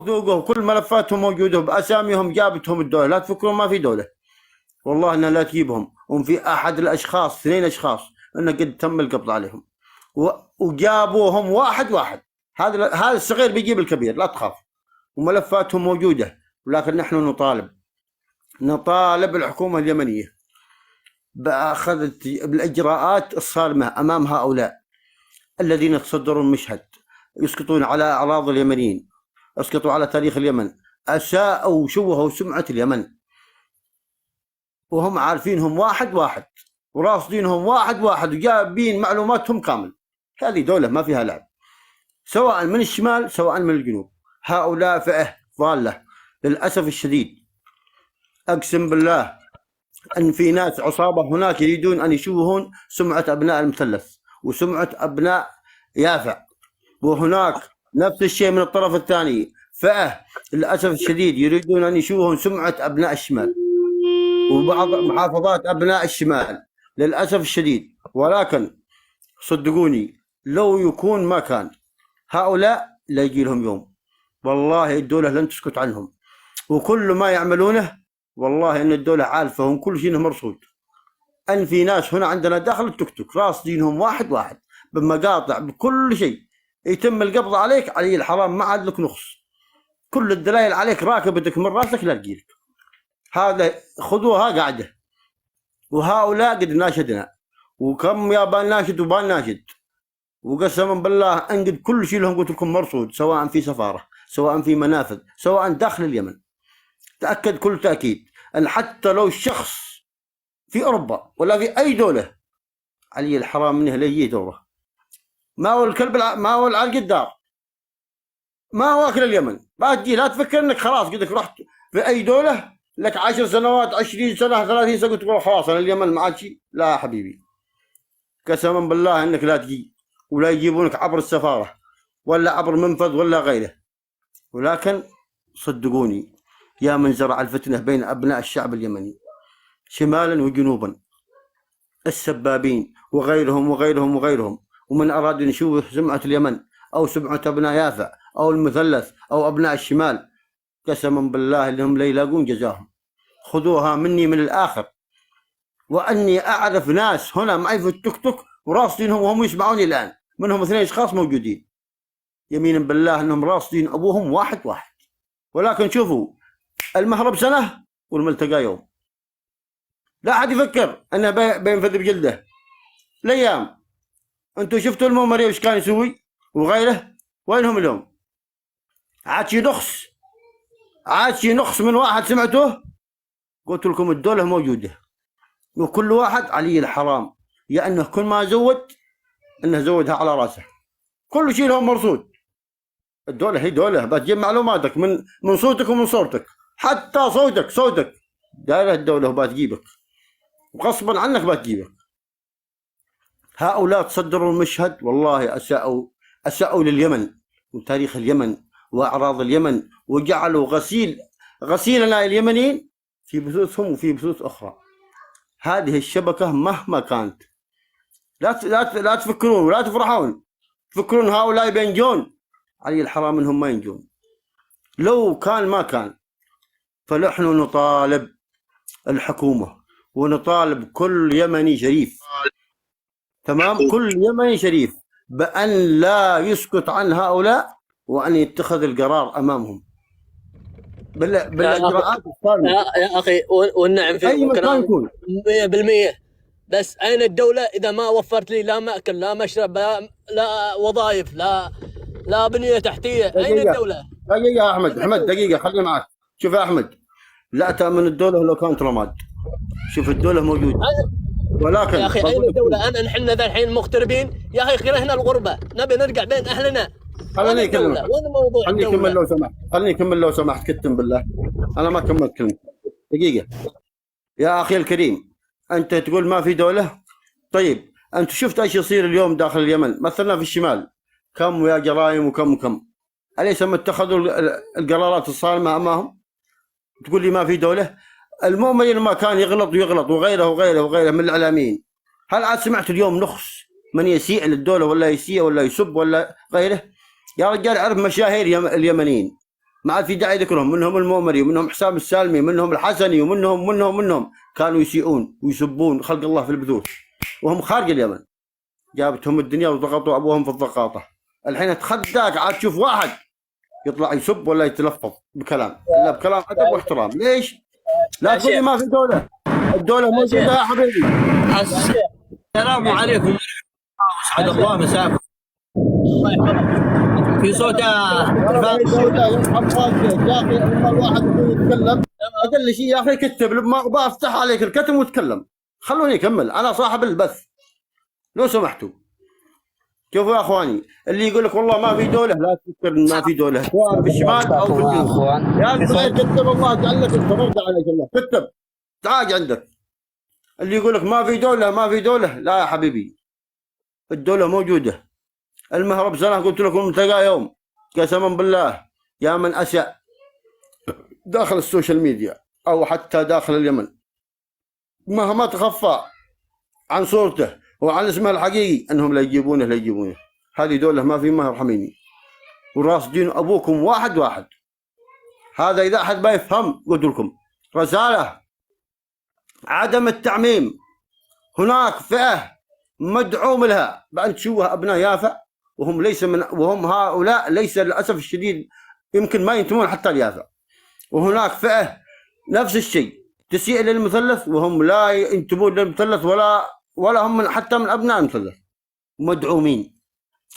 ذوقوا كل ملفاتهم موجوده باساميهم، جابتهم الدوله. لا تفكرون ما في دوله، والله انها لا تجيبهم. وفي احد الاشخاص 2 اشخاص انه قد تم القبض عليهم وجابوهم واحد واحد. هذا الصغير بيجيب الكبير، لا تخاف. وملفاتهم موجوده. ولكن نحن نطالب الحكومه اليمنيه باخذ بالاجراءات الصارمه امام هؤلاء الذين تصدروا المشهد، يسقطون على اعراض اليمنيين، اسقطوا على تاريخ اليمن، اساءوا وشوهوا سمعه اليمن، وهم عارفينهم واحد واحد وراصدينهم واحد واحد وجايبين معلوماتهم كامل. هذه دولة ما فيها لعب، سواء من الشمال سواء من الجنوب. هؤلاء فئة ضالة للأسف الشديد. أقسم بالله أن في ناس عصابة هناك يريدون أن يشوهون سمعة أبناء المثلث وسمعة أبناء يافع، وهناك نفس الشيء من الطرف الثاني فئة للأسف الشديد يريدون أن يشوهون سمعة أبناء الشمال وبعض محافظات أبناء الشمال للأسف الشديد. ولكن صدقوني لو يكون ما كان هؤلاء لا يجي لهم يوم، والله الدولة لن تسكت عنهم. وكل ما يعملونه والله إن الدولة عارفهم، كل شيء مرصود. أن في ناس هنا عندنا داخل التوك توك راصدينهم واحد واحد بمقاطع بكل شيء، يتم القبض عليك علي الحرام ما عاد لك نقص. كل الدلائل عليك راكبتك من راسك لا تجيلك. هذا خذوها قاعدة. وهؤلاء قد ناشدنا، وكم يا بان ناشد وبان ناشد، وقسما بالله ان قد كل شيء لهم قلت لكم مرصود، سواء في سفارة سواء في منافذ سواء داخل اليمن. تأكد كل تأكيد ان حتى لو شخص في اوروبا ولا في اي دولة علي الحرام منه لا يجي دوره. ما هو الكلب ما هو العلق الدار، ما هو اكل اليمن. ما تجي لا تفكر انك خلاص قدك رحت في اي دولة لك 10 سنوات 20 سنة 30 سنة تقول خلاص أنا اليمن ما عاد شيء. لا حبيبي، قسما بالله إنك لا تجي، ولا يجيبونك عبر السفارة ولا عبر منفذ ولا غيره. ولكن صدقوني يا من زرع الفتنة بين أبناء الشعب اليمني شمالا وجنوبا، السبابين وغيرهم وغيرهم وغيرهم، ومن أراد أن يشوه سمعة اليمن أو سمعة أبناء يافع أو المثلث أو أبناء الشمال، قسما بالله انهم لا يلاقون جزاهم. خذوها مني من الاخر. واني اعرف ناس هنا معي في التوك توك وراصدينهم وهم يسمعوني الان، منهم 2 اشخاص موجودين يمينا بالله انهم راصدين ابوهم واحد واحد. ولكن شوفوا، المهرب سنه والملتقى يوم. لا احد يفكر انه بينفذ بجلده الايام. انتم شفتوا الممري وش كان يسوي وغيره، وينهم اليوم؟ عاد شي نقص من واحد سمعته. قلت لكم الدولة موجودة، وكل واحد عليه الحرام، يا انه كل ما زود انه زودها على راسه. كل شيء لهم مرصود. الدولة هي دولة بتجيب معلوماتك من صوتك ومن صورتك، حتى صوتك دايرة الدولة وبتجيبك وغصبا عنك بتجيبك. هؤلاء تصدروا المشهد، والله اساءوا لليمن وتاريخ اليمن واعراض اليمن، وجعلوا غسيلنا اليمنيين في بثوثهم وفي بثوث اخرى. هذه الشبكه مهما كانت لا تفكرون ولا تفرحون، تفكرون هؤلاء بينجون. علي الحرام انهم ما ينجون. لو كان ما كان، فنحن نطالب الحكومه ونطالب كل يمني شريف، تمام، كل يمني شريف، بأن لا يسكت عن هؤلاء وأن يتخذ القرار أمامهم بالإجراءات الصارمة. يا أخي والنعم في أي مكان يكون 100%. بس أين الدولة إذا ما وفرت لي لا مأكل لا مشرب لا وظائف لا بنية تحتية؟ أين الدولة؟ دقيقة يا أحمد دقيقة خليني معك. شوف يا أحمد، لا تأمن الدولة لو كانت رماد. شوف الدولة موجودة، ولكن يا أخي أين الدولة؟ نحن ذا الحين مغتربين يا أخي، كرهنا الغربة، نبي نرجع بين أهلنا. خليني أكلمك، خليني أكمل لو سمحت، كتم بالله أنا ما كملت كلمة. دقيقة يا أخي الكريم، أنت تقول ما في دولة. طيب أنت شفت إيش يصير اليوم داخل اليمن، مثلنا في الشمال كم يا جرائم وكم أليس ما اتخذوا القرارات الصارمة أمامهم؟ تقول لي ما في دولة؟ المؤمن ما كان يغلط وغيره من الإعلاميين. هل عاد سمعت اليوم نخص من يسيء للدولة ولا يسيء ولا يسب ولا غيره؟ يا رجال عرف مشاهير اليمنيين ما عاد في داعي ذكرهم، منهم المؤمري ومنهم حسام السالمي، منهم الحسني، ومنهم كانوا يسيئون ويسبون خلق الله في البثوث وهم خارج اليمن. جابتهم الدنيا وضغطوا ابوهم في الضغاطه. الحين تخداك عاد تشوف واحد يطلع يسب ولا يتلفظ بكلام الا بكلام ادب واحترام. ليش؟ لا تقول لي ما في دوله، الدوله موجوده يا حبيبي. السلام عليكم. اسعد الله مساكم. الله يحفظك. في صوت يرحم والديك يا اخي. لما الواحد يتكلم اقل شيء يا اخي كتب، ما بفتح عليك الكتم وتكلم، خلوني اكمل، انا صاحب البث لو سمحتوا. شوفوا يا اخواني، اللي يقول لك والله ما في دوله، لا تفكر ما في دوله، سواء في الشمال او في الجنوب. يا اخي كتب، الله جعل لك الصبر عليك الله، كتب تعال عندك. اللي يقول لك ما في دوله ما في دوله، لا يا حبيبي، الدوله موجوده. المهرب سنه قلت لكم تلقى يوم، قسما بالله يا من اساء داخل السوشيال ميديا او حتى داخل اليمن مهما تخفى عن صورته وعن اسمه الحقيقي انهم لا يجيبونه. هذه دوله ما في مهر حميني، وراصدين ابوكم واحد. هذا اذا احد ما يفهم قلت لكم رساله عدم التعميم. هناك فئه مدعوم لها بان تشوه ابناء يافع وهم وهم هؤلاء ليس للاسف الشديد يمكن ما ينتمون حتى ليافع. وهناك فئه نفس الشيء تسيء للمثلث وهم لا ينتمون للمثلث ولا هم حتى من ابناء المثلث، مدعومين.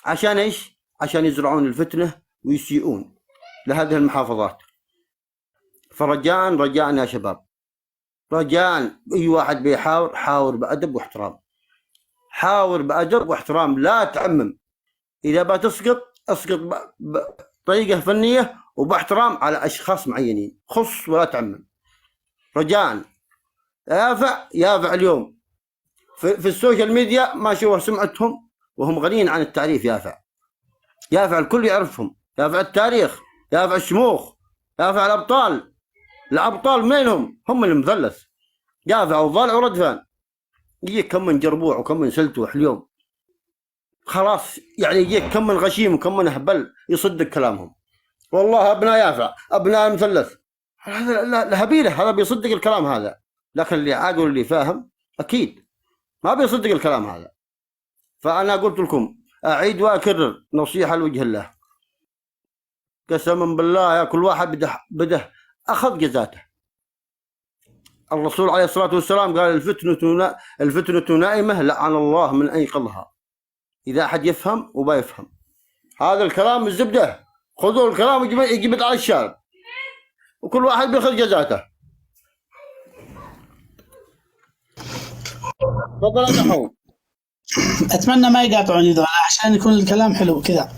عشان ايش؟ عشان يزرعون الفتنه ويسيئون لهذه المحافظات. فرجاء يا شباب، رجاء اي واحد بيحاور حاور بادب واحترام، حاور بادب واحترام، لا تعمم. اذا بتسقط اسقط بطريقه فنيه وباحترام على اشخاص معينين، خص ولا تعمم. رجاء يافع اليوم في السوشيال ميديا ما شوه سمعتهم وهم غنيين عن التعريف. يافع الكل يعرفهم، يافع التاريخ، يافع الشموخ، يافع الابطال منهم هم المثلث. يافع وضلع وردفان، يجيك كم من جربوع وكم من سلتوح اليوم خلاص، يعني يجيك كم من غشيم وكم من هبل يصدق كلامهم. والله ابناء يافع ابناء المثلث هذا الهبيله هذا بيصدق الكلام هذا، لكن اللي عاقل اللي فاهم اكيد ما بيصدق الكلام هذا. فانا قلت لكم اعيد واكرر نصيحه لوجه الله، قسما بالله يا كل واحد بده اخذ جزاته. الرسول عليه الصلاه والسلام قال الفتنه نائمه لعن الله من ايقظها. اذا احد يفهم وما يفهم هذا الكلام الزبده، خذوا الكلام يجيب على الشارع وكل واحد بياخذ جزاته. تفضل يا دحوم. اتمنى ما يقاطعوني ذولا عشان يكون الكلام حلو كذا.